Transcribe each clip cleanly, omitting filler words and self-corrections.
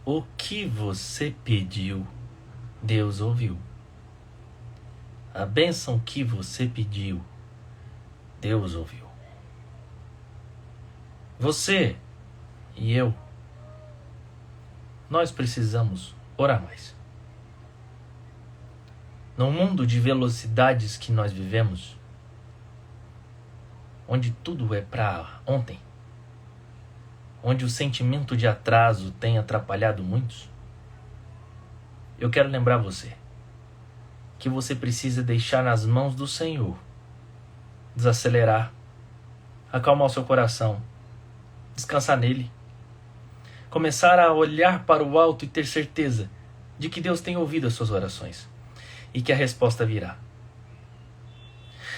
O que você pediu, Deus ouviu. A bênção que você pediu, Deus ouviu. Você e eu, nós precisamos orar mais. No mundo de velocidades que nós vivemos, onde tudo é para ontem, onde o sentimento de atraso tem atrapalhado muitos, eu quero lembrar você que você precisa deixar nas mãos do Senhor, desacelerar, acalmar o seu coração, descansar nele, começar a olhar para o alto e ter certeza de que Deus tem ouvido as suas orações e que a resposta virá.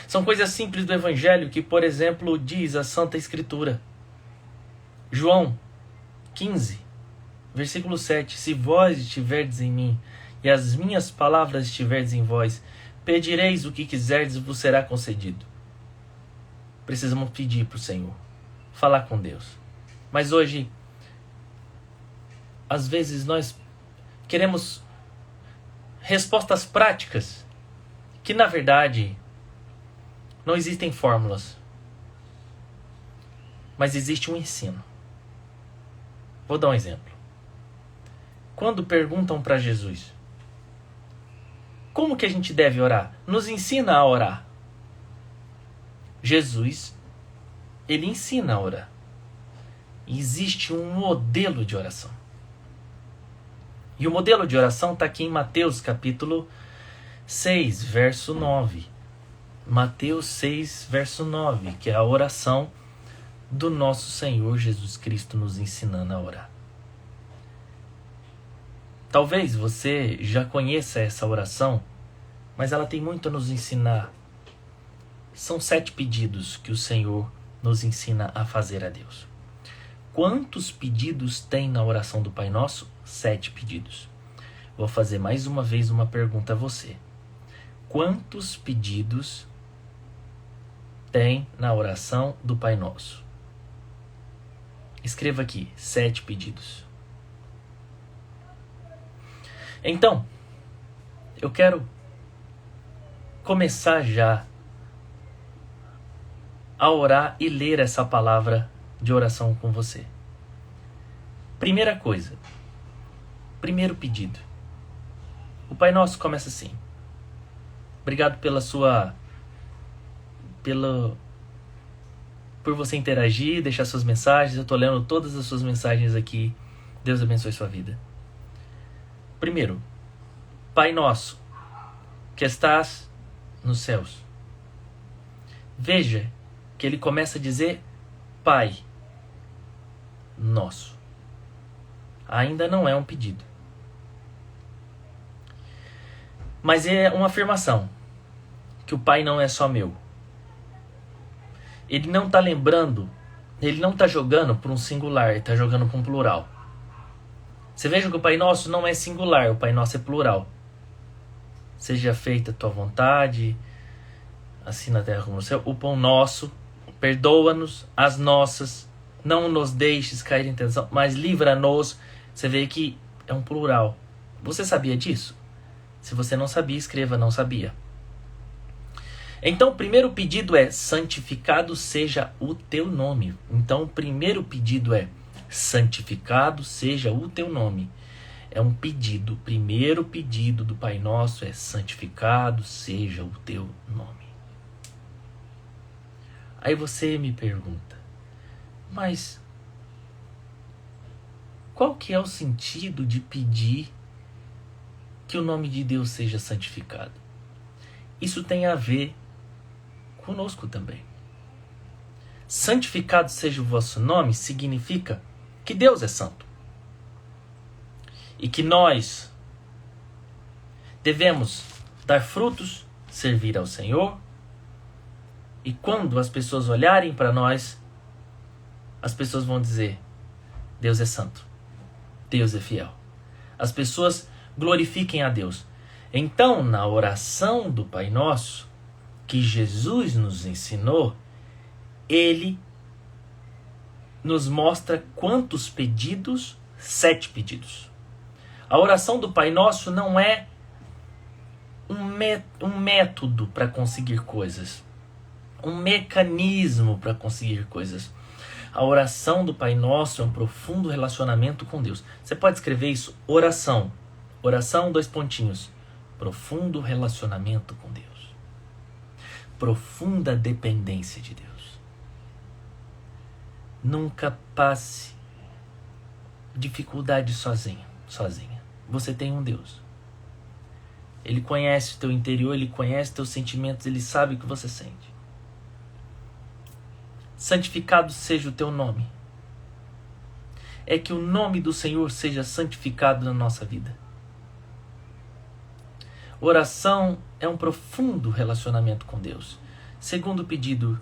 São coisas simples do Evangelho que, por exemplo, diz a Santa Escritura. João 15, versículo 7. Se vós estiverdes em mim e as minhas palavras estiverdes em vós, pedireis o que quiserdes e vos será concedido. Precisamos pedir para o Senhor, falar com Deus. Mas hoje, às vezes nós queremos respostas práticas, que na verdade não existem fórmulas, mas existe um ensino. Vou dar um exemplo. Quando perguntam para Jesus, como que a gente deve orar? Nos ensina a orar. Jesus, ele ensina a orar. E existe um modelo de oração. E o modelo de oração está aqui em Mateus capítulo 6, verso 9. Mateus 6, verso 9, que é a oração do nosso Senhor Jesus Cristo nos ensinando a orar. Talvez você já conheça essa oração, mas ela tem muito a nos ensinar. São 7 pedidos que o Senhor nos ensina a fazer a Deus. Quantos pedidos tem na oração do Pai Nosso? 7 pedidos. Vou fazer mais uma vez uma pergunta a você. Quantos pedidos tem na oração do Pai Nosso? Escreva aqui, 7 pedidos. Então, eu quero começar já a orar e ler essa palavra de oração com você. Primeira coisa, primeiro pedido. O Pai Nosso começa assim. Obrigado por você interagir, deixar suas mensagens. Eu estou lendo todas as suas mensagens aqui. Deus abençoe sua vida. Primeiro, Pai Nosso, que estás nos céus. Veja que ele começa a dizer Pai Nosso. Ainda não é um pedido, mas é uma afirmação que o Pai não é só meu. Ele não está lembrando, ele não está jogando para um singular, ele está jogando para um plural. Você veja que o Pai Nosso não é singular, o Pai Nosso é plural. Seja feita a tua vontade, assim na terra como no céu. O pão nosso, perdoa-nos as nossas, não nos deixes cair em tentação, mas livra-nos. Você vê que é um plural. Você sabia disso? Se você não sabia, escreva não sabia. Então, o primeiro pedido é santificado seja o teu nome. Então, o primeiro pedido é santificado seja o teu nome. É um pedido. O primeiro pedido do Pai Nosso é santificado seja o teu nome. Aí você me pergunta, mas qual que é o sentido de pedir que o nome de Deus seja santificado? Isso tem a ver conosco também. Santificado seja o vosso nome significa que Deus é santo. E que nós devemos dar frutos, servir ao Senhor. E quando as pessoas olharem para nós, as pessoas vão dizer, Deus é santo, Deus é fiel. As pessoas glorifiquem a Deus. Então, na oração do Pai Nosso, que Jesus nos ensinou, Ele nos mostra quantos pedidos? 7 pedidos. A oração do Pai Nosso não é um método para conseguir coisas, um mecanismo para conseguir coisas. A oração do Pai Nosso é um profundo relacionamento com Deus. Você pode escrever isso, oração. Oração, 2 pontinhos. Profundo relacionamento com Deus. Profunda dependência de Deus. Nunca passe dificuldade sozinha. Você tem um Deus. Ele conhece o teu interior, Ele conhece teus sentimentos, Ele sabe o que você sente. Santificado seja o teu nome. É que o nome do Senhor seja santificado na nossa vida. Oração é um profundo relacionamento com Deus. Segundo pedido,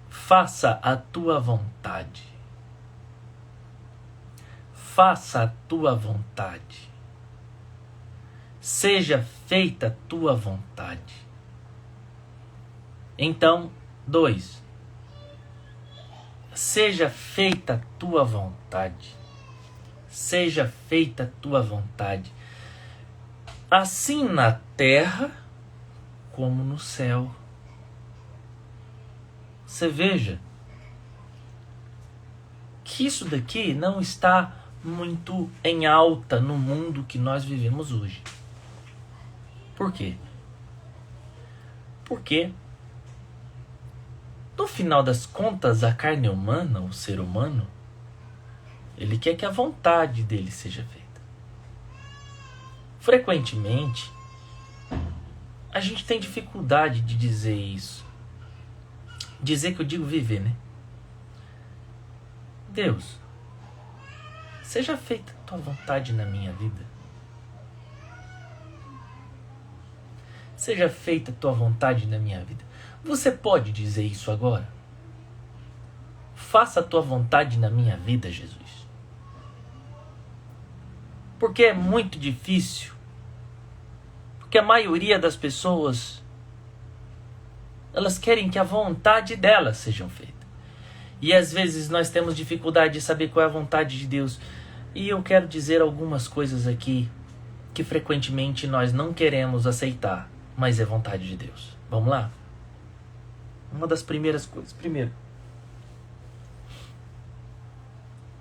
faça a tua vontade. Faça a tua vontade. Seja feita a tua vontade. Então, 2. Seja feita a tua vontade. Seja feita a tua vontade. Assim na terra como no céu. Você veja que isso daqui não está muito em alta no mundo que nós vivemos hoje. Por quê? Porque, no final das contas, a carne humana, o ser humano, ele quer que a vontade dele seja feita. Frequentemente, a gente tem dificuldade de dizer isso. Dizer que eu digo viver, né? Deus, seja feita a tua vontade na minha vida. Seja feita a tua vontade na minha vida. Você pode dizer isso agora? Faça a tua vontade na minha vida, Jesus. Porque é muito difícil. Porque a maioria das pessoas, elas querem que a vontade delas seja feita. E às vezes nós temos dificuldade de saber qual é a vontade de Deus. E eu quero dizer algumas coisas aqui que frequentemente nós não queremos aceitar, mas é vontade de Deus. Vamos lá? Uma das primeiras coisas. Primeiro,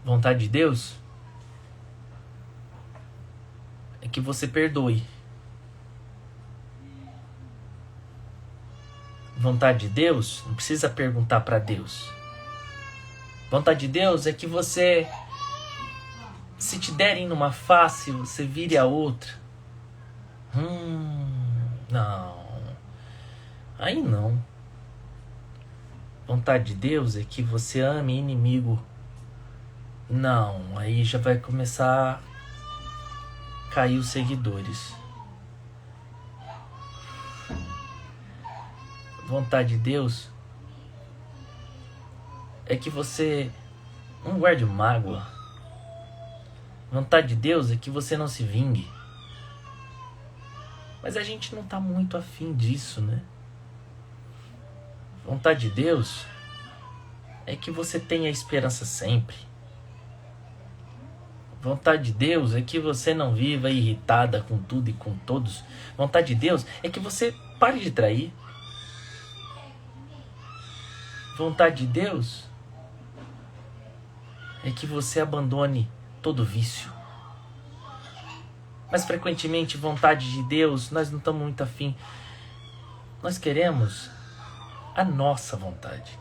vontade de Deus é que você perdoe. Vontade de Deus, não precisa perguntar para Deus. Vontade de Deus é que você, se te derem numa face, você vire a outra. Não. Aí não. Vontade de Deus é que você ame inimigo. Não, aí já vai começar a cair os seguidores. Vontade de Deus é que você não guarde mágoa. Vontade de Deus é que você não se vingue. Mas a gente não está muito afim disso, né? Vontade de Deus é que você tenha esperança sempre. Vontade de Deus é que você não viva irritada com tudo e com todos. Vontade de Deus é que você pare de trair. Vontade de Deus é que você abandone todo vício. Mas frequentemente, vontade de Deus, nós não estamos muito afim. Nós queremos a nossa vontade.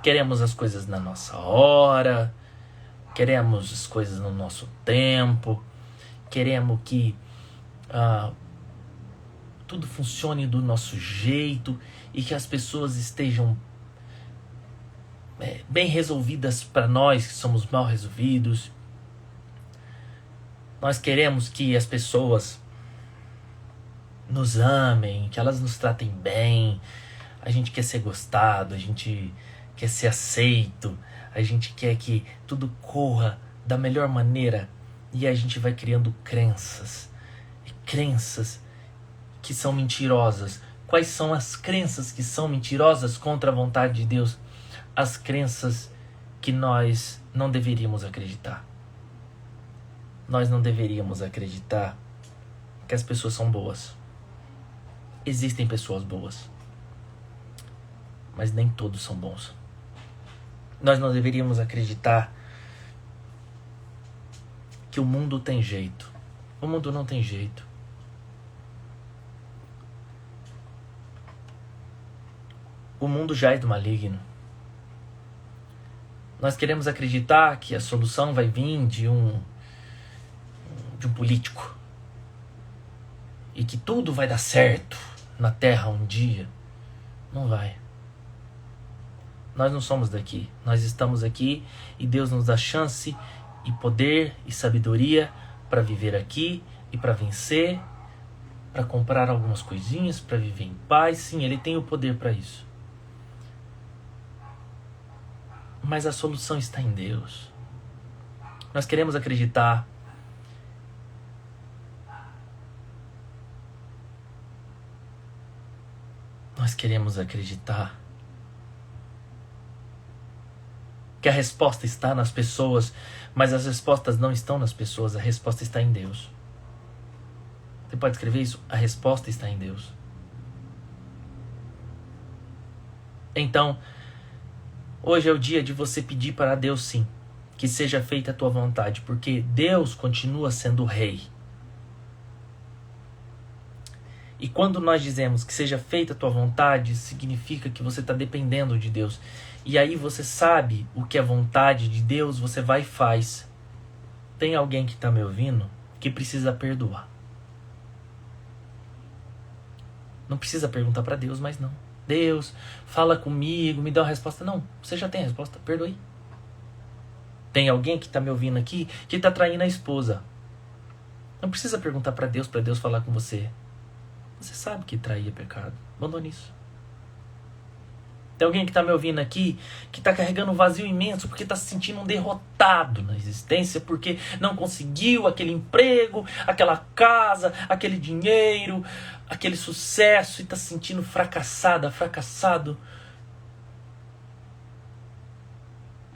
Queremos as coisas na nossa hora. Queremos as coisas no nosso tempo. Queremos que tudo funcione do nosso jeito e que as pessoas estejam bem resolvidas para nós que somos mal resolvidos. Nós queremos que as pessoas nos amem, que elas nos tratem bem. A gente quer ser gostado, a gente quer ser aceito, a gente quer que tudo corra da melhor maneira. E a gente vai criando crenças. E crenças que são mentirosas. Quais são as crenças que são mentirosas contra a vontade de Deus? As crenças que nós não deveríamos acreditar. Nós não deveríamos acreditar que as pessoas são boas. Existem pessoas boas, mas nem todos são bons. Nós não deveríamos acreditar que o mundo tem jeito. O mundo não tem jeito. O mundo jaz do maligno. Nós queremos acreditar que a solução vai vir de um político. E que tudo vai dar certo na Terra um dia. Não vai. Nós não somos daqui. Nós estamos aqui e Deus nos dá chance e poder e sabedoria para viver aqui e para vencer, para comprar algumas coisinhas, para viver em paz. Sim, Ele tem o poder para isso. Mas a solução está em Deus. Nós queremos acreditar. Nós queremos acreditar que a resposta está nas pessoas, mas as respostas não estão nas pessoas, a resposta está em Deus. Você pode escrever isso? A resposta está em Deus. Então, hoje é o dia de você pedir para Deus, sim, que seja feita a tua vontade, porque Deus continua sendo o Rei. E quando nós dizemos que seja feita a tua vontade, significa que você está dependendo de Deus. E aí você sabe o que é vontade de Deus, você vai e faz. Tem alguém que está me ouvindo que precisa perdoar. Não precisa perguntar para Deus, mas não. Deus, fala comigo, me dá uma resposta. Não, você já tem a resposta, perdoe. Tem alguém que está me ouvindo aqui que está traindo a esposa. Não precisa perguntar para Deus falar com você. Você sabe que trair é pecado. Abandone isso. Tem alguém que está me ouvindo aqui que está carregando um vazio imenso porque está se sentindo um derrotado na existência, porque não conseguiu aquele emprego, aquela casa, aquele dinheiro, aquele sucesso e está se sentindo fracassado.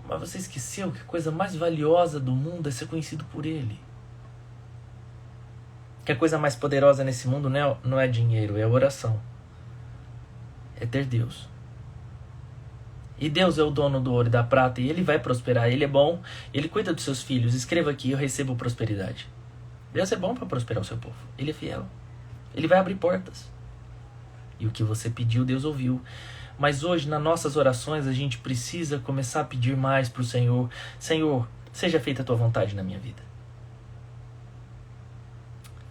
Mas você esqueceu que a coisa mais valiosa do mundo é ser conhecido por Ele. Que a coisa mais poderosa nesse mundo não é dinheiro, é oração. É ter Deus. E Deus é o dono do ouro e da prata e Ele vai prosperar. Ele é bom, Ele cuida dos seus filhos. Escreva aqui, eu recebo prosperidade. Deus é bom para prosperar o seu povo. Ele é fiel. Ele vai abrir portas. E o que você pediu, Deus ouviu. Mas hoje, nas nossas orações, a gente precisa começar a pedir mais para o Senhor. Senhor, seja feita a tua vontade na minha vida.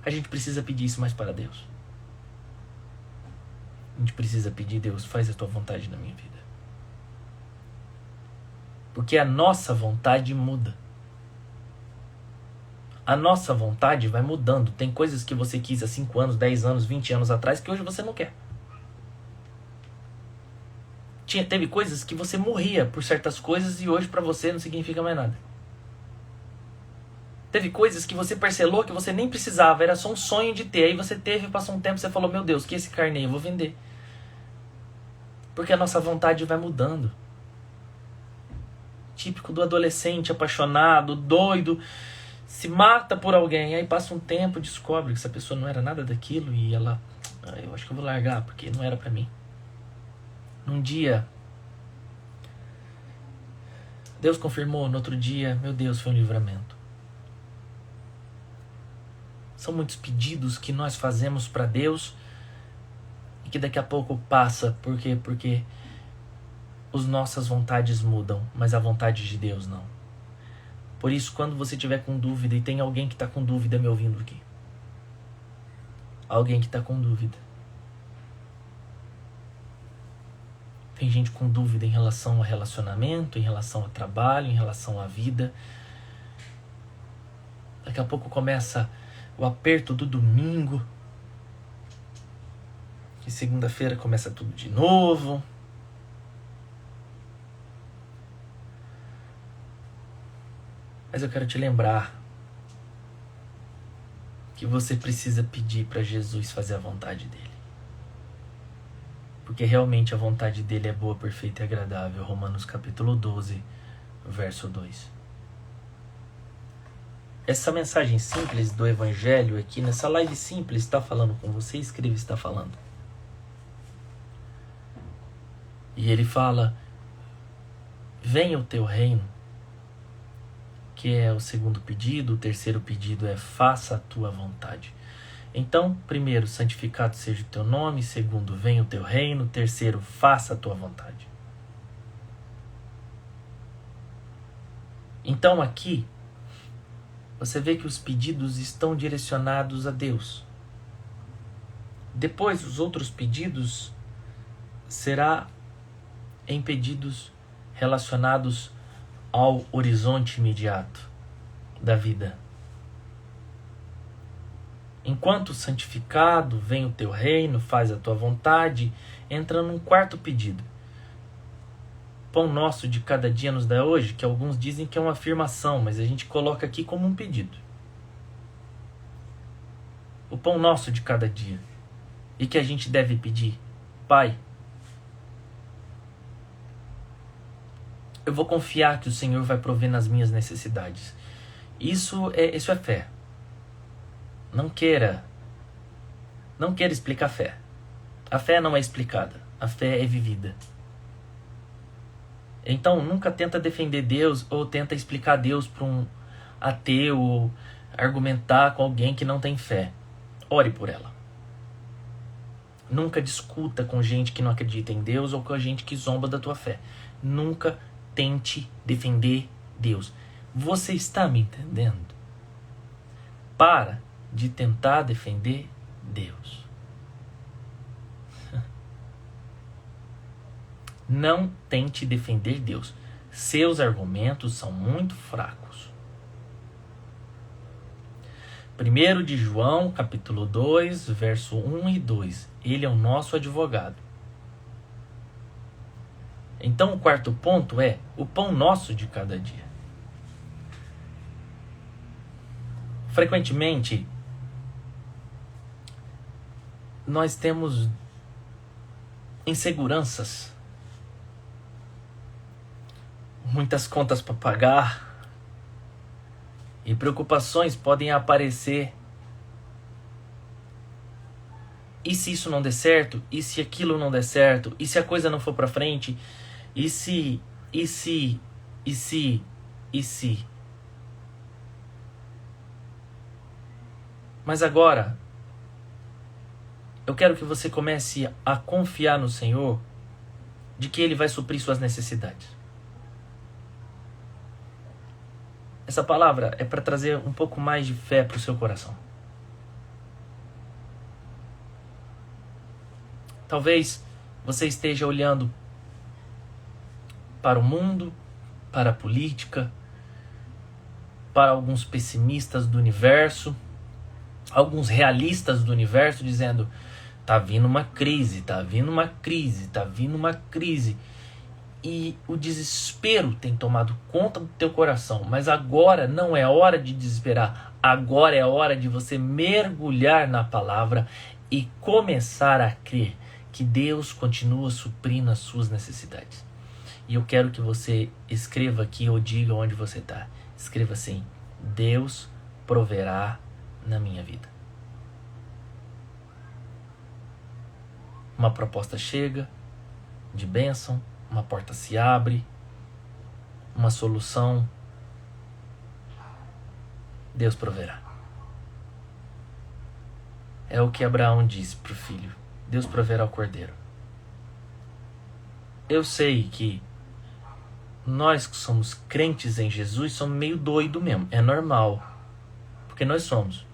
A gente precisa pedir isso mais para Deus. A gente precisa pedir, Deus, faz a tua vontade na minha vida. Porque a nossa vontade muda. A nossa vontade vai mudando. Tem coisas que você quis há 5 anos, 10 anos, 20 anos atrás que hoje você não quer. Teve coisas que você morria por certas coisas e hoje para você não significa mais nada. Teve coisas que você parcelou que você nem precisava, era só um sonho de ter. Aí você teve, passou um tempo, você falou, meu Deus, que esse carneiro, eu vou vender. Porque a nossa vontade vai mudando. Típico do adolescente apaixonado, doido, se mata por alguém. Aí passa um tempo, descobre que essa pessoa não era nada daquilo e ela, eu acho que eu vou largar porque não era pra mim. Num dia, Deus confirmou, no outro dia, meu Deus, foi um livramento. São muitos pedidos que nós fazemos para Deus e que daqui a pouco passa. Por quê? Porque as nossas vontades mudam, mas a vontade de Deus não. Por isso, quando você estiver com dúvida, e tem alguém que está com dúvida me ouvindo aqui. Alguém que está com dúvida. Tem gente com dúvida em relação ao relacionamento, em relação ao trabalho, em relação à vida. Daqui a pouco começa o aperto do domingo. E segunda-feira começa tudo de novo. Mas eu quero te lembrar que você precisa pedir para Jesus fazer a vontade dele. Porque realmente a vontade dele é boa, perfeita e agradável. Romanos capítulo 12, verso 2. Essa mensagem simples do Evangelho aqui, nessa live simples, está falando com você, escreve, está falando. E ele fala, venha o teu reino, que é o segundo pedido. O terceiro pedido é, faça a tua vontade. Então, primeiro, santificado seja o teu nome. Segundo, venha o teu reino. Terceiro, faça a tua vontade. Então aqui, você vê que os pedidos estão direcionados a Deus. Depois, os outros pedidos será em pedidos relacionados ao horizonte imediato da vida. Enquanto santificado, vem o teu reino, faz a tua vontade, entra num quarto pedido. Pão nosso de cada dia nos dá hoje, que alguns dizem que é uma afirmação, mas a gente coloca aqui como um pedido. O pão nosso de cada dia. E que a gente deve pedir, Pai, eu vou confiar que o Senhor vai prover nas minhas necessidades. Isso é fé. Não queira explicar a fé. A fé não é explicada. A fé é vivida. Então, nunca tenta defender Deus ou tenta explicar Deus para um ateu ou argumentar com alguém que não tem fé. Ore por ela. Nunca discuta com gente que não acredita em Deus ou com a gente que zomba da tua fé. Nunca tente defender Deus. Você está me entendendo? Para de tentar defender Deus. Não tente defender Deus. Seus argumentos são muito fracos. 1 de João, capítulo 2, verso 1 e 2. Ele é o nosso advogado. Então o quarto ponto é o pão nosso de cada dia. Frequentemente, nós temos inseguranças, muitas contas para pagar e preocupações podem aparecer. E se isso não der certo? E se aquilo não der certo? E se a coisa não for para frente? E se? Mas agora, eu quero que você comece a confiar no Senhor de que Ele vai suprir suas necessidades. Essa palavra é para trazer um pouco mais de fé para o seu coração. Talvez você esteja olhando para o mundo, para a política, para alguns pessimistas do universo, alguns realistas do universo dizendo, tá vindo uma crise, tá vindo uma crise, tá vindo uma crise. E o desespero tem tomado conta do teu coração. Mas agora não é hora de desesperar. Agora é hora de você mergulhar na palavra e começar a crer que Deus continua suprindo as suas necessidades. E eu quero que você escreva aqui ou diga onde você está. Escreva assim, Deus proverá na minha vida. Uma proposta chega de bênção, uma porta se abre, uma solução. Deus proverá. É o que Abraão disse para o filho. Deus proverá o cordeiro. Eu sei que nós que somos crentes em Jesus somos meio doido mesmo. É normal. Porque nós somos.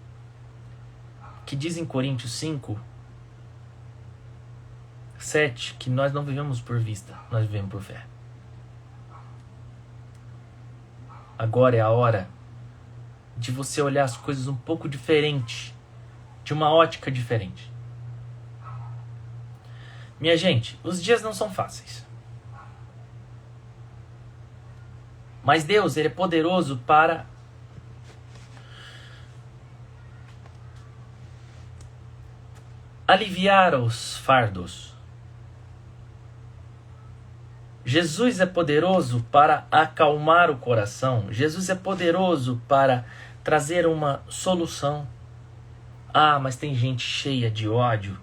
Que diz em Coríntios 5, 7, que nós não vivemos por vista, nós vivemos por fé. Agora é a hora de você olhar as coisas um pouco diferente, de uma ótica diferente. Minha gente, os dias não são fáceis. Mas Deus, Ele é poderoso para aliviar os fardos. Jesus é poderoso para acalmar o coração. Jesus é poderoso para trazer uma solução. Ah, mas tem gente cheia de ódio.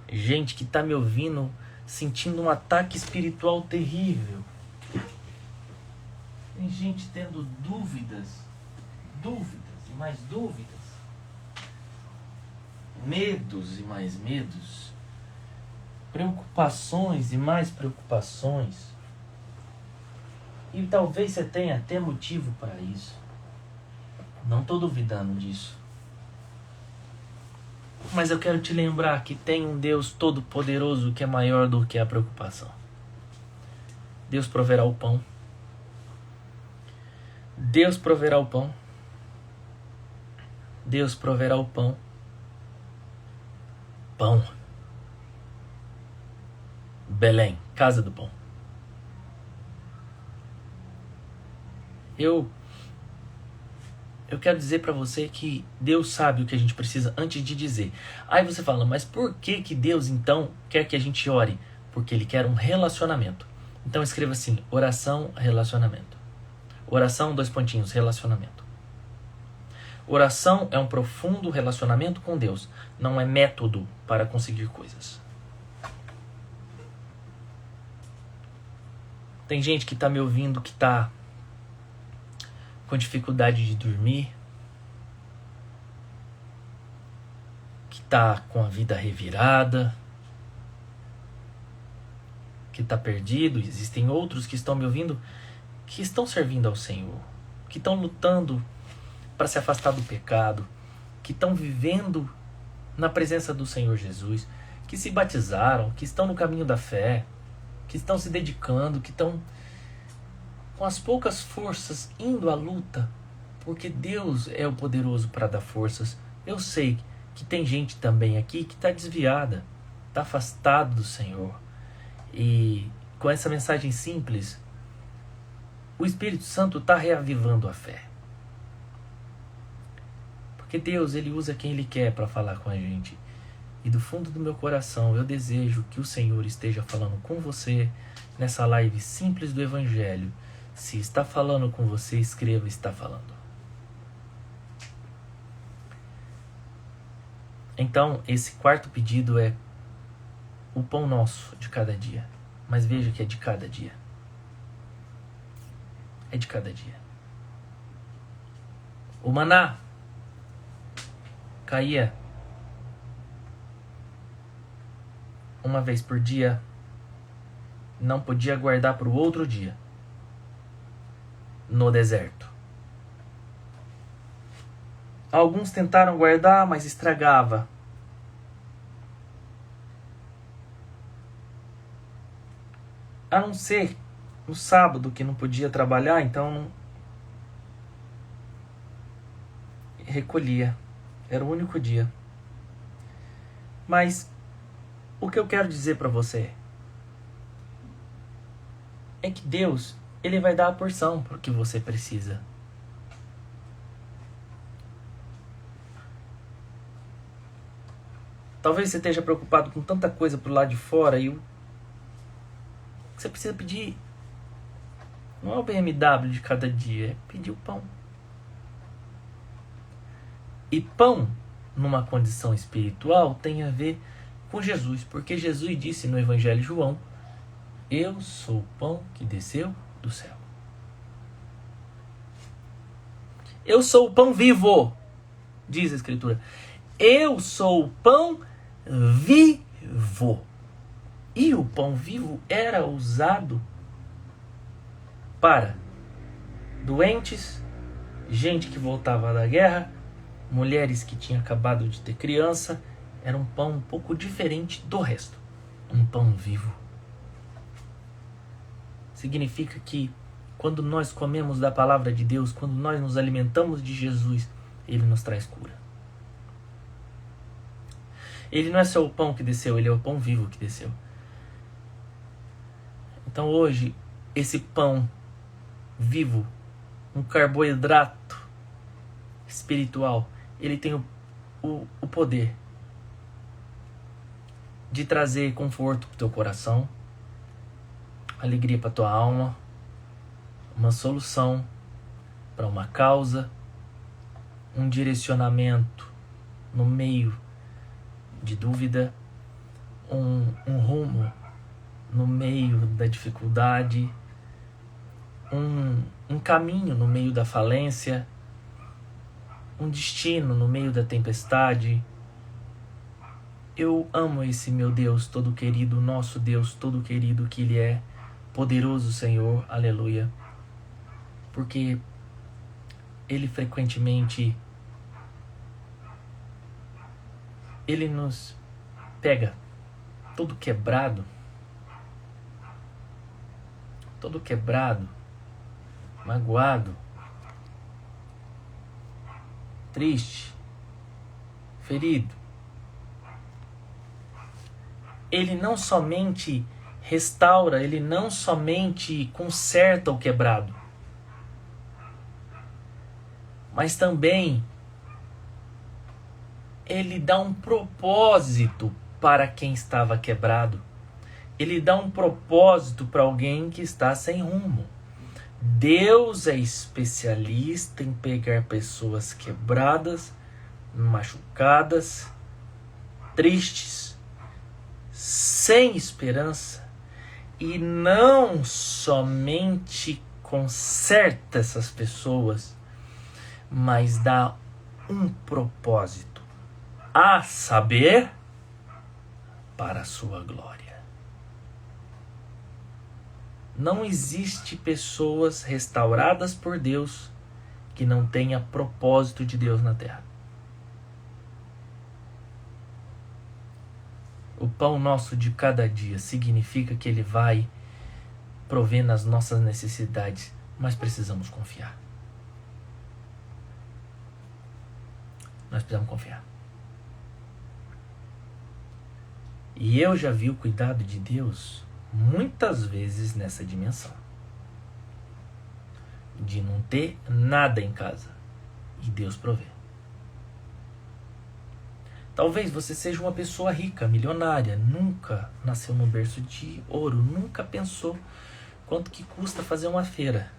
Gente que está me ouvindo sentindo um ataque espiritual terrível. Tem gente tendo dúvidas e mais dúvidas. Medos e mais medos. Preocupações e mais preocupações. E talvez você tenha até motivo para isso. Não estou duvidando disso. Mas eu quero te lembrar que tem um Deus todo-poderoso que é maior do que a preocupação. Deus proverá o pão. Deus proverá o pão. Deus proverá o pão. Pão. Belém, casa do pão. Eu quero dizer para você que Deus sabe o que a gente precisa antes de dizer. Aí você fala, mas por que Deus então quer que a gente ore? Porque Ele quer um relacionamento. Então escreva assim, oração, relacionamento. Oração, 2 pontinhos, relacionamento. Oração é um profundo relacionamento com Deus. Não é método para conseguir coisas. Tem gente que está me ouvindo que está com dificuldade de dormir, que está com a vida revirada, que está perdido. Existem outros que estão me ouvindo que estão servindo ao Senhor, que estão lutando para se afastar do pecado, que estão vivendo na presença do Senhor Jesus, que se batizaram, que estão no caminho da fé, que estão se dedicando, que estão com as poucas forças indo à luta, porque Deus é o poderoso para dar forças. Eu sei que tem gente também aqui que está desviada, está afastado do Senhor. E com essa mensagem simples, o Espírito Santo está reavivando a fé. Porque Deus, Ele usa quem Ele quer para falar com a gente. E do fundo do meu coração, eu desejo que o Senhor esteja falando com você nessa live simples do Evangelho. Se está falando com você, escreva está falando. Então, esse quarto pedido é o pão nosso de cada dia. Mas veja que é de cada dia. É de cada dia. O maná caía uma vez por dia, não podia guardar para o outro dia. No deserto. Alguns tentaram guardar, mas estragava. A não ser no sábado, que não podia trabalhar, então recolhia. Era o único dia. Mas o que eu quero dizer para você é que Deus, Ele vai dar a porção para o que você precisa. Talvez você esteja preocupado com tanta coisa pro lado de fora e o que você precisa pedir não é o BMW de cada dia, é pedir o pão. E pão, numa condição espiritual, tem a ver com Jesus, porque Jesus disse no Evangelho de João: eu sou o pão que desceu do céu. Eu sou o pão vivo, diz a Escritura. Eu sou o pão vivo. E o pão vivo era usado para doentes, gente que voltava da guerra, mulheres que tinham acabado de ter criança. Era um pão um pouco diferente do resto. Um pão vivo. Significa que quando nós comemos da palavra de Deus, quando nós nos alimentamos de Jesus, Ele nos traz cura. Ele não é só o pão que desceu, Ele é o pão vivo que desceu. Então hoje, esse pão vivo, um carboidrato espiritual, ele tem o poder de trazer conforto para o teu coração, alegria para tua alma, uma solução para uma causa, um direcionamento no meio de dúvida, um rumo no meio da dificuldade, um caminho no meio da falência, um destino no meio da tempestade. Eu amo esse meu Deus todo querido, nosso Deus todo querido, que Ele é poderoso, Senhor, aleluia. Porque Ele frequentemente, Ele nos pega todo quebrado, magoado, triste, ferido. Ele não somente restaura, Ele não somente conserta o quebrado, mas também Ele dá um propósito para quem estava quebrado. Ele dá um propósito para alguém que está sem rumo. Deus é especialista em pegar pessoas quebradas, machucadas, tristes, sem esperança, e não somente conserta essas pessoas, mas dá um propósito, a saber, para a sua glória. Não existe pessoas restauradas por Deus que não tenha propósito de Deus na terra. O pão nosso de cada dia significa que Ele vai prover nas nossas necessidades, mas precisamos confiar. Nós precisamos confiar. E eu já vi o cuidado de Deus muitas vezes nessa dimensão. De não ter nada em casa e Deus provê. Talvez você seja uma pessoa rica, milionária, nunca nasceu num berço de ouro, nunca pensou quanto que custa fazer uma feira.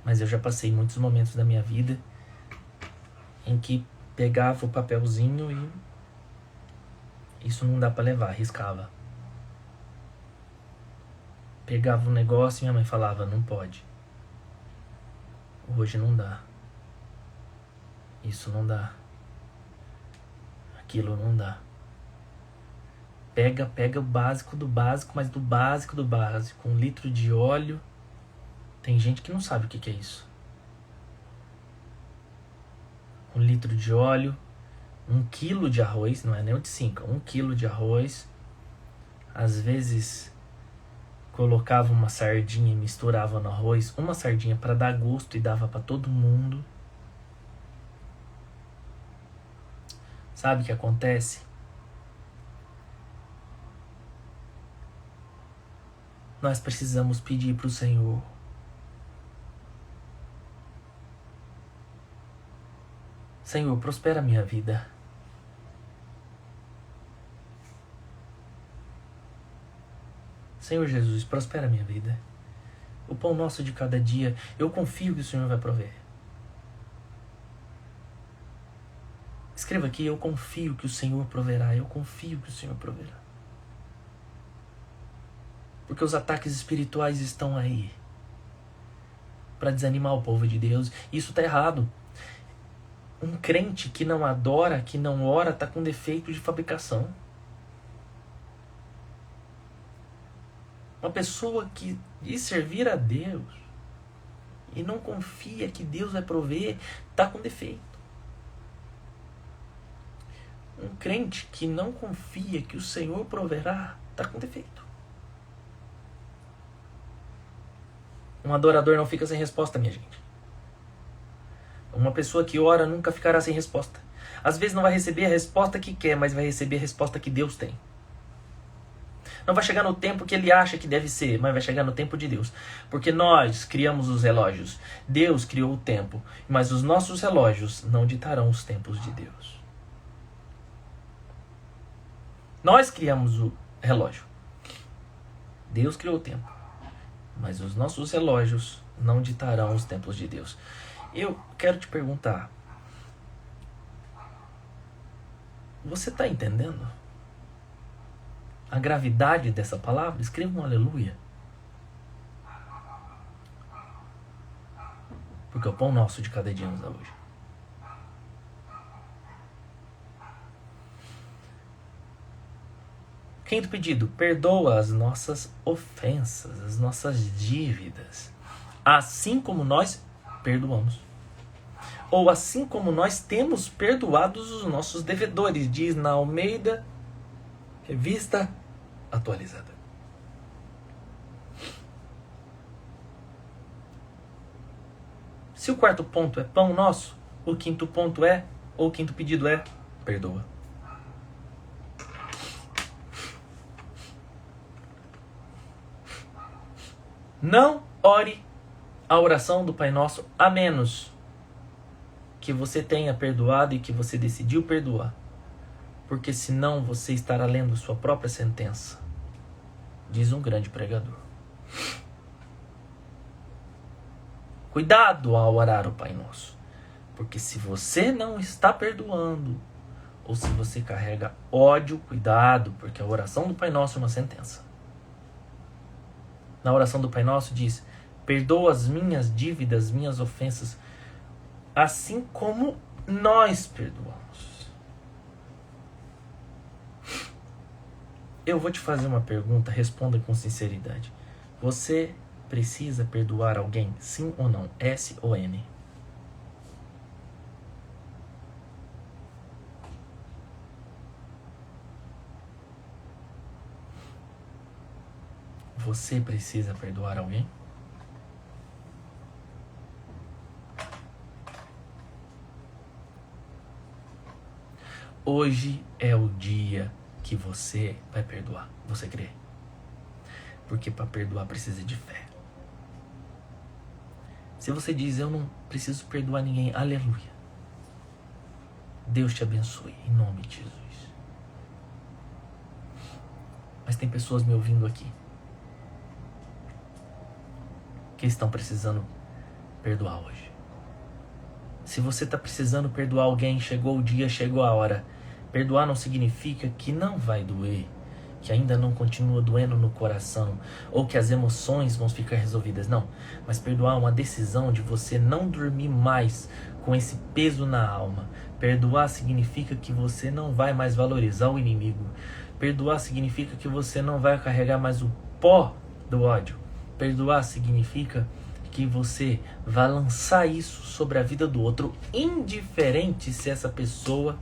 Mas eu já passei muitos momentos da minha vida em que pegava o papelzinho e isso não dá para levar, riscava. Pegava um negócio e minha mãe falava, não pode. Hoje não dá. Isso não dá. Aquilo não dá. Pega o básico do básico, mas do básico do básico. 1 litro de óleo. Tem gente que não sabe o que é isso. 1 litro de óleo. 1 quilo de arroz, não é nem o de 5, 1 quilo de arroz. Às vezes colocava uma sardinha e misturava no arroz, uma sardinha para dar gosto e dava para todo mundo. Sabe o que acontece? Nós precisamos pedir para o Senhor. Senhor, prospera a minha vida. Senhor Jesus, prospera a minha vida. O pão nosso de cada dia, eu confio que o Senhor vai prover. Escreva aqui, eu confio que o Senhor proverá. Eu confio que o Senhor proverá. Porque os ataques espirituais estão aí para desanimar o povo de Deus. Isso está errado. Um crente que não adora, que não ora, está com defeito de fabricação. Uma pessoa que diz servir a Deus e não confia que Deus vai prover, está com defeito. Um crente que não confia que o Senhor proverá, está com defeito. Um adorador não fica sem resposta, minha gente. Uma pessoa que ora nunca ficará sem resposta. Às vezes não vai receber a resposta que quer, mas vai receber a resposta que Deus tem. Não vai chegar no tempo que ele acha que deve ser, mas vai chegar no tempo de Deus. Porque nós criamos os relógios. Deus criou o tempo, mas os nossos relógios não ditarão os tempos de Deus. Nós criamos o relógio, Deus criou o tempo, mas os nossos relógios não ditarão os tempos de Deus. Eu quero te perguntar, você está entendendo a gravidade dessa palavra? Escreva um aleluia. Porque é o pão nosso de cada dia nos dá hoje. Quinto pedido: perdoa as nossas ofensas, as nossas dívidas, assim como nós perdoamos. Ou assim como nós temos perdoados os nossos devedores, diz na Almeida, Revista Atualizada. Se o quarto ponto é pão nosso, o quinto pedido é perdoa. Não ore a oração do Pai Nosso a menos que você tenha perdoado e que você decidiu perdoar. Porque senão você estará lendo sua própria sentença, diz um grande pregador. Cuidado ao orar o Pai Nosso, porque se você não está perdoando, ou se você carrega ódio, cuidado, porque a oração do Pai Nosso é uma sentença. Na oração do Pai Nosso diz: perdoa as minhas dívidas, minhas ofensas, assim como nós perdoamos. Eu vou te fazer uma pergunta, responda com sinceridade. Você precisa perdoar alguém? Sim ou não? S ou N? Você precisa perdoar alguém? Hoje é o dia que você vai perdoar. Você crê? Porque para perdoar precisa de fé. Se você diz: eu não preciso perdoar ninguém, aleluia. Deus te abençoe, em nome de Jesus. Mas tem pessoas me ouvindo aqui que estão precisando perdoar hoje. Se você está precisando perdoar alguém, chegou o dia, chegou a hora. Perdoar não significa que não vai doer, que ainda não continua doendo no coração, ou que as emoções vão ficar resolvidas, não. Mas perdoar é uma decisão de você não dormir mais com esse peso na alma. Perdoar significa que você não vai mais valorizar o inimigo. Perdoar significa que você não vai carregar mais o pó do ódio. Perdoar significa que você vai lançar isso sobre a vida do outro, indiferente se essa pessoa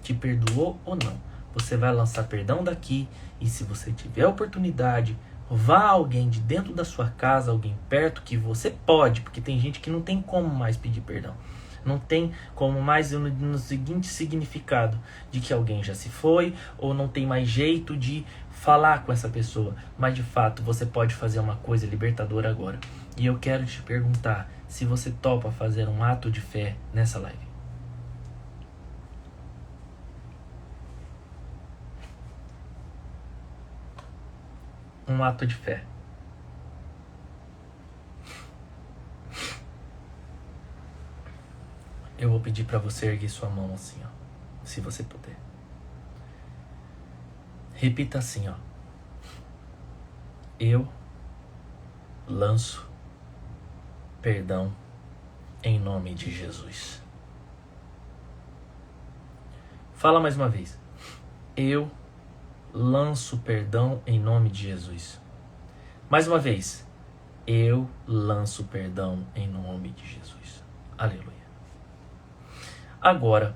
te perdoou ou não. Você vai lançar perdão daqui, e se você tiver a oportunidade, vá a alguém de dentro da sua casa, alguém perto, que você pode, porque tem gente que não tem como mais pedir perdão. Não tem como mais no seguinte significado, de que alguém já se foi, ou não tem mais jeito de falar com essa pessoa. Mas de fato, você pode fazer uma coisa libertadora agora. E eu quero te perguntar se você topa fazer um ato de fé nessa live. Um ato de fé. Eu vou pedir para você erguer sua mão assim, ó, se você puder. Repita assim, ó. Eu lanço perdão em nome de Jesus. Fala mais uma vez. Eu lanço perdão em nome de Jesus. Mais uma vez. Eu lanço perdão em nome de Jesus. Aleluia. Agora,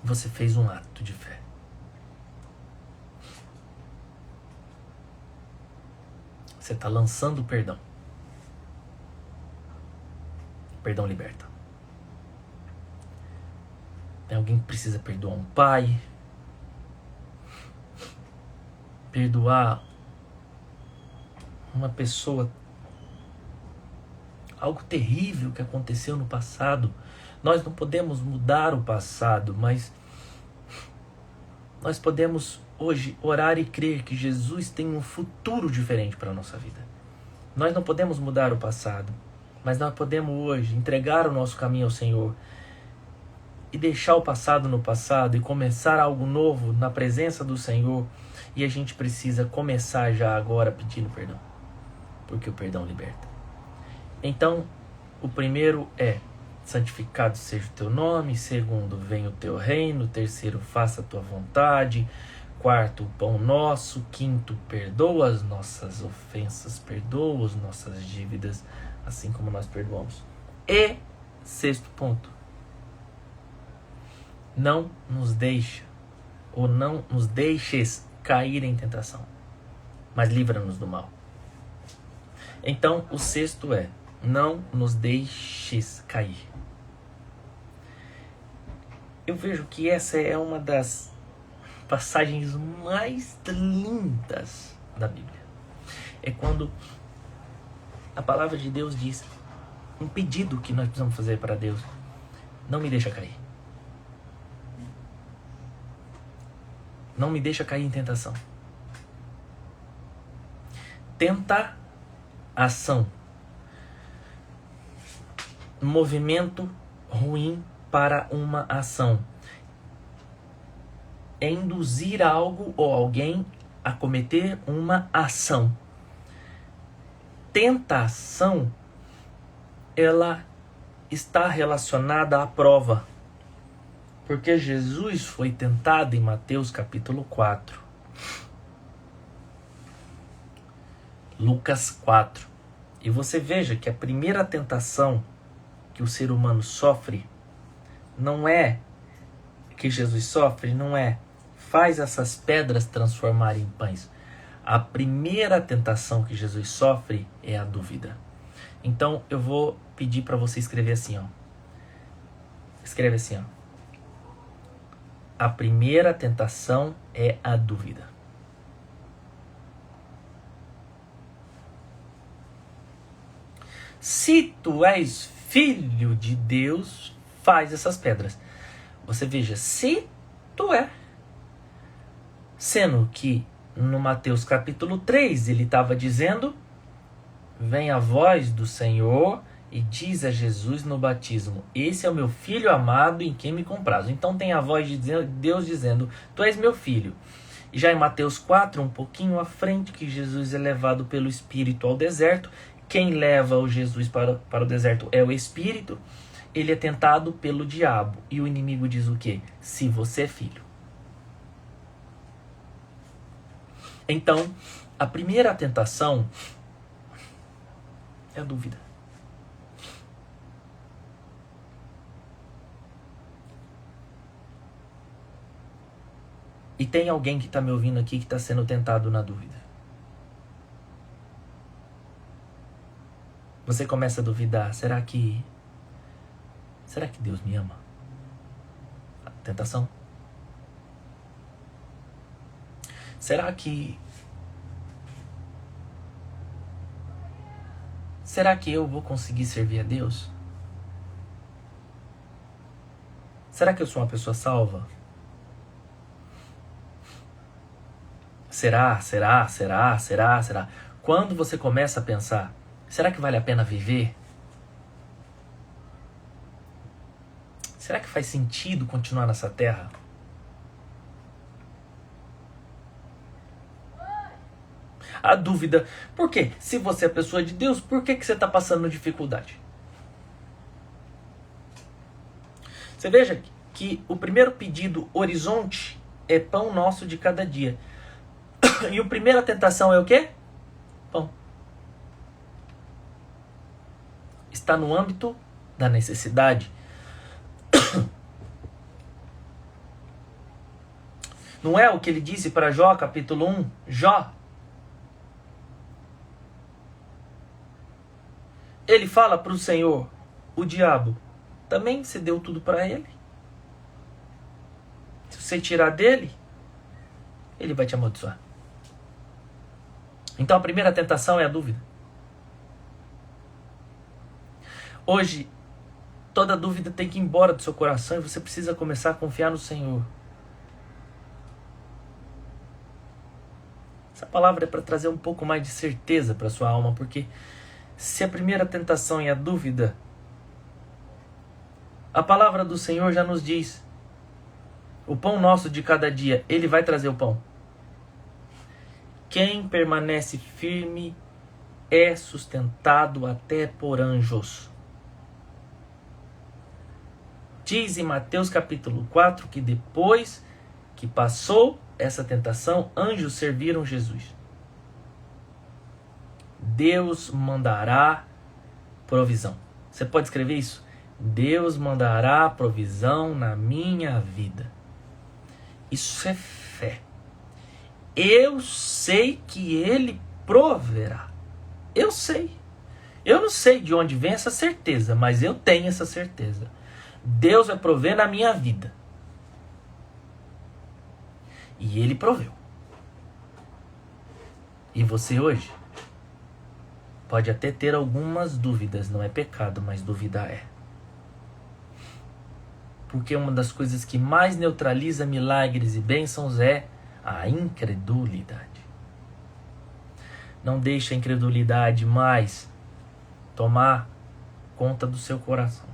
você fez um ato de fé. Você está lançando perdão. Perdão liberta. Tem alguém que precisa perdoar um pai, perdoar uma pessoa, algo terrível que aconteceu no passado. Nós não podemos mudar o passado, mas nós podemos hoje orar e crer que Jesus tem um futuro diferente para a nossa vida. Nós não podemos mudar o passado, mas nós podemos hoje entregar o nosso caminho ao Senhor e deixar o passado no passado e começar algo novo na presença do Senhor. E a gente precisa começar já agora pedindo perdão, porque o perdão liberta. Então, o primeiro é: santificado seja o teu nome. Segundo, venha o teu reino. Terceiro, faça a tua vontade. Quarto, o pão nosso. Quinto, perdoa as nossas ofensas, perdoa as nossas dívidas, assim como nós perdoamos. E sexto ponto: não nos deixes cair em tentação, mas livra-nos do mal. Então, o sexto é: não nos deixes cair. Eu vejo que essa é uma das passagens mais lindas da Bíblia. É quando a palavra de Deus diz um pedido que nós precisamos fazer para Deus: não me deixa cair. Não me deixa cair em tentação. Tentação. Movimento ruim para uma ação. É induzir algo ou alguém a cometer uma ação. Tentação, ela está relacionada à prova. Porque Jesus foi tentado em Mateus capítulo 4. Lucas 4. E você veja que a primeira tentação que o ser humano sofre não é que Jesus sofre, não é faz essas pedras transformarem em pães. A primeira tentação que Jesus sofre é a dúvida. Então eu vou pedir para você escrever assim, ó. Escreve assim, ó. A primeira tentação é a dúvida. Se tu és filho de Deus, faz essas pedras. Você veja, se tu é. Sendo que no Mateus capítulo 3 ele estava dizendo: vem a voz do Senhor e diz a Jesus no batismo: esse é o meu filho amado em quem me comprazo. Então tem a voz de Deus dizendo: tu és meu filho. E já em Mateus 4, um pouquinho à frente, que Jesus é levado pelo Espírito ao deserto. Quem leva o Jesus para o deserto é o Espírito. Ele é tentado pelo diabo. E o inimigo diz o quê? Se você é filho. Então, a primeira tentação é a dúvida. E tem alguém que está me ouvindo aqui que está sendo tentado na dúvida. Você começa a duvidar: será que Deus me ama? A tentação. Será que eu vou conseguir servir a Deus? Será que eu sou uma pessoa salva? Será? Quando você começa a pensar: será que vale a pena viver? Será que faz sentido continuar nessa terra? A dúvida: por quê? Se você é pessoa de Deus, por que você está passando dificuldade? Você veja que o primeiro pedido, horizonte, é pão nosso de cada dia. E a primeira tentação é o quê? Pão. Está no âmbito da necessidade. Não é o que ele disse para Jó, capítulo 1? Jó. Ele fala para o Senhor: o diabo também você deu tudo para ele. Se você tirar dele, ele vai te amaldiçoar. Então a primeira tentação é a dúvida. Hoje, toda dúvida tem que ir embora do seu coração e você precisa começar a confiar no Senhor. Essa palavra é para trazer um pouco mais de certeza para sua alma, porque se a primeira tentação é a dúvida, a palavra do Senhor já nos diz: o pão nosso de cada dia, Ele vai trazer o pão. Quem permanece firme é sustentado até por anjos. Diz em Mateus capítulo 4 que depois que passou essa tentação, anjos serviram Jesus. Deus mandará provisão. Você pode escrever isso? Deus mandará provisão na minha vida. Isso é fé. Eu sei que Ele proverá. Eu sei. Eu não sei de onde vem essa certeza, mas eu tenho essa certeza. Deus vai prover na minha vida. E Ele proveu. E você hoje pode até ter algumas dúvidas. Não é pecado, mas dúvida é. Porque uma das coisas que mais neutraliza milagres e bênçãos é a incredulidade. Não deixe a incredulidade mais tomar conta do seu coração.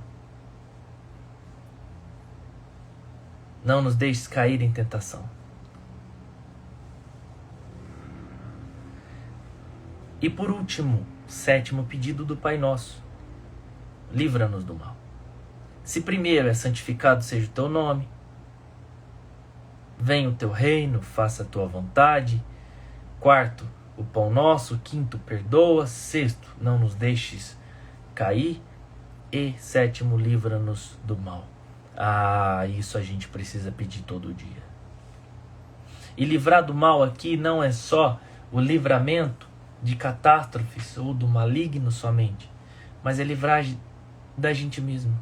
Não nos deixe cair em tentação. E por último, 7º pedido do Pai Nosso: livra-nos do mal. Se primeiro é santificado seja o teu nome, venha o teu reino, faça a tua vontade. 4º, o pão nosso. 5º, perdoa. 6º, não nos deixes cair. E 7º, livra-nos do mal. Isso a gente precisa pedir todo dia. E livrar do mal aqui não é só o livramento de catástrofes ou do maligno somente, mas é livrar da gente mesmo.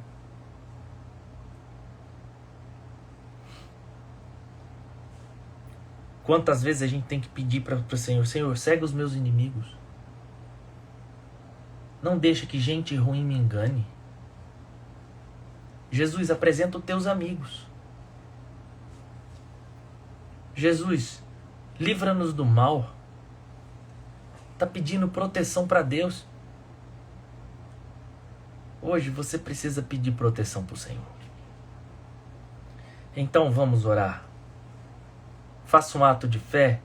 Quantas vezes a gente tem que pedir para o Senhor: Senhor, cega os meus inimigos. Não deixa que gente ruim me engane. Jesus, apresenta os teus amigos. Jesus, livra-nos do mal. Está pedindo proteção para Deus. Hoje você precisa pedir proteção para o Senhor. Então vamos orar. Faça um ato de fé.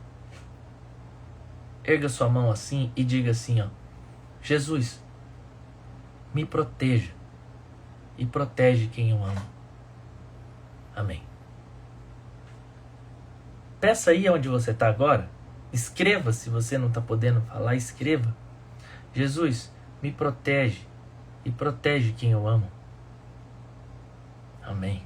Erga sua mão assim e diga assim, ó: Jesus, me proteja e protege quem eu amo. Amém. Peça aí onde você está agora. Escreva, se você não está podendo falar, escreva: Jesus, me protege e protege quem eu amo. Amém.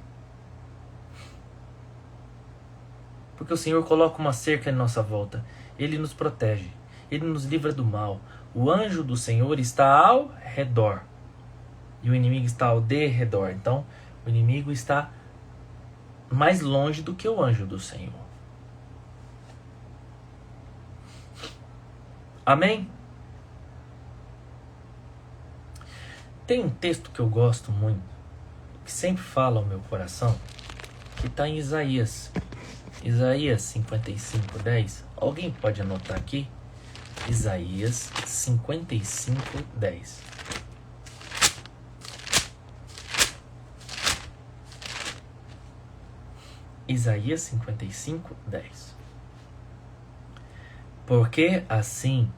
Porque o Senhor coloca uma cerca em nossa volta. Ele nos protege. Ele nos livra do mal. O anjo do Senhor está ao redor. E o inimigo está ao derredor. Então, o inimigo está mais longe do que o anjo do Senhor. Amém? Tem um texto que eu gosto muito, que sempre fala ao meu coração, que está em Isaías. Isaías 55:10. Alguém pode anotar aqui? Isaías 55:10. Isaías 55:10. Porque assim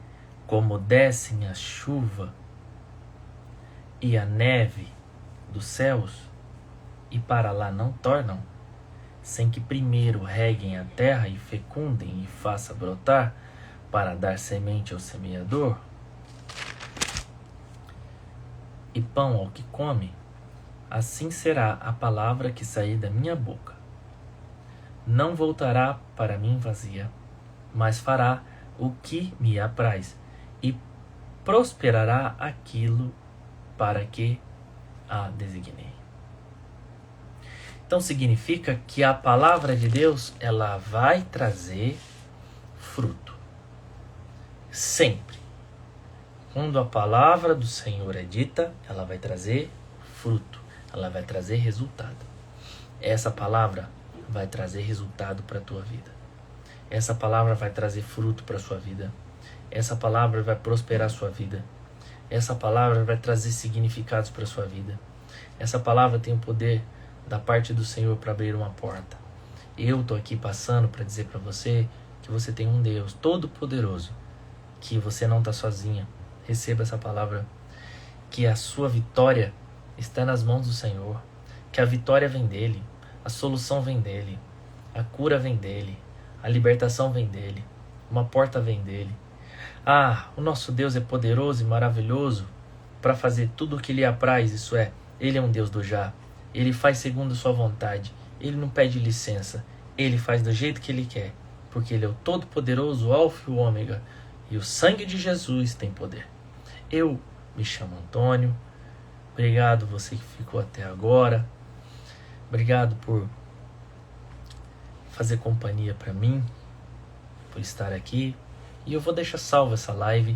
como descem a chuva e a neve dos céus, e para lá não tornam, sem que primeiro reguem a terra e fecundem e faça brotar, para dar semente ao semeador e pão ao que come, assim será a palavra que sair da minha boca. Não voltará para mim vazia, mas fará o que me apraz, e prosperará aquilo para que a designei. Então significa que a palavra de Deus, ela vai trazer fruto. Sempre. Quando a palavra do Senhor é dita, ela vai trazer fruto. Ela vai trazer resultado. Essa palavra vai trazer resultado para a tua vida. Essa palavra vai trazer fruto para a sua vida. Essa palavra vai prosperar a sua vida. Essa palavra vai trazer significados para a sua vida. Essa palavra tem o poder da parte do Senhor para abrir uma porta. Eu estou aqui passando para dizer para você que você tem um Deus todo-poderoso, que você não está sozinha. Receba essa palavra, que a sua vitória está nas mãos do Senhor, que a vitória vem dele, a solução vem dele, a cura vem dele, a libertação vem dele, uma porta vem dele. O nosso Deus é poderoso e maravilhoso para fazer tudo o que lhe apraz, isso é, Ele é um Deus do já, Ele faz segundo sua vontade, Ele não pede licença, Ele faz do jeito que Ele quer, porque Ele é o Todo-Poderoso, o Alfa e o Ômega, e o sangue de Jesus tem poder. Eu me chamo Antônio, obrigado você que ficou até agora, obrigado por fazer companhia para mim, por estar aqui. E eu vou deixar salva essa live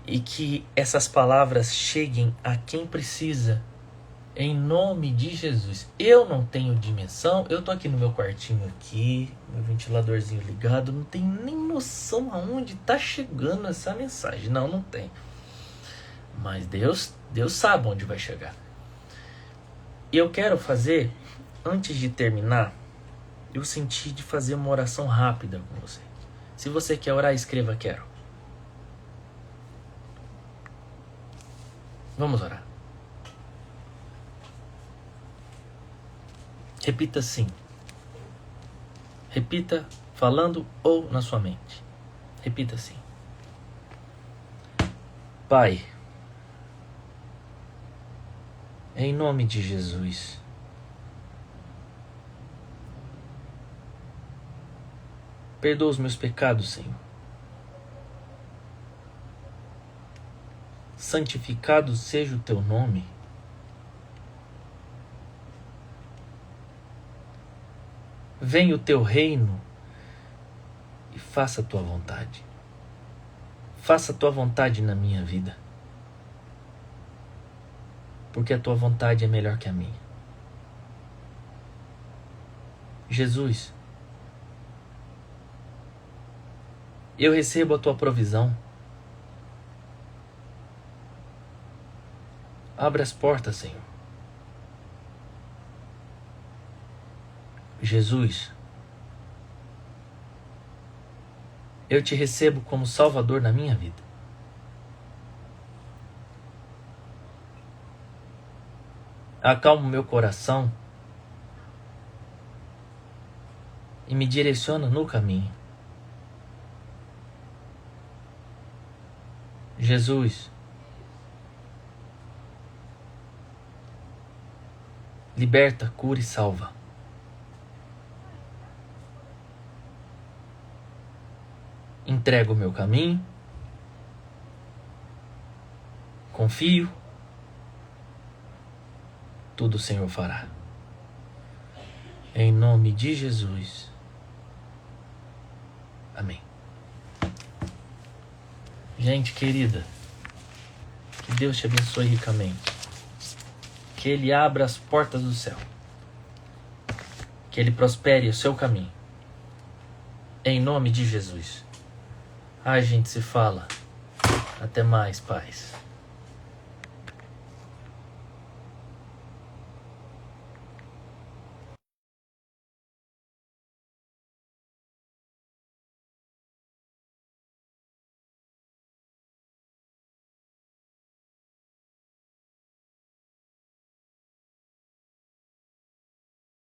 e que essas palavras cheguem a quem precisa, em nome de Jesus. Eu não tenho dimensão, eu tô aqui no meu quartinho aqui, meu ventiladorzinho ligado, não tenho nem noção aonde tá chegando essa mensagem. Não tem. Mas Deus sabe onde vai chegar. E eu quero fazer, antes de terminar, eu senti de fazer uma oração rápida com você. Se você quer orar, escreva quero. Vamos orar. Repita assim. Repita falando ou na sua mente. Repita assim. Pai, em nome de Jesus, perdoa os meus pecados, Senhor. Santificado seja o teu nome. Venha o teu reino e faça a tua vontade. Faça a tua vontade na minha vida. Porque a tua vontade é melhor que a minha. Jesus, eu recebo a tua provisão. Abre as portas, Senhor. Jesus, eu te recebo como Salvador na minha vida. Acalma o meu coração e me direciona no caminho. Jesus, liberta, cura e salva. Entrego o meu caminho, confio, tudo o Senhor fará. Em nome de Jesus. Amém. Gente querida, que Deus te abençoe ricamente. Que Ele abra as portas do céu. Que Ele prospere o seu caminho. Em nome de Jesus. A gente se fala. Até mais, paz.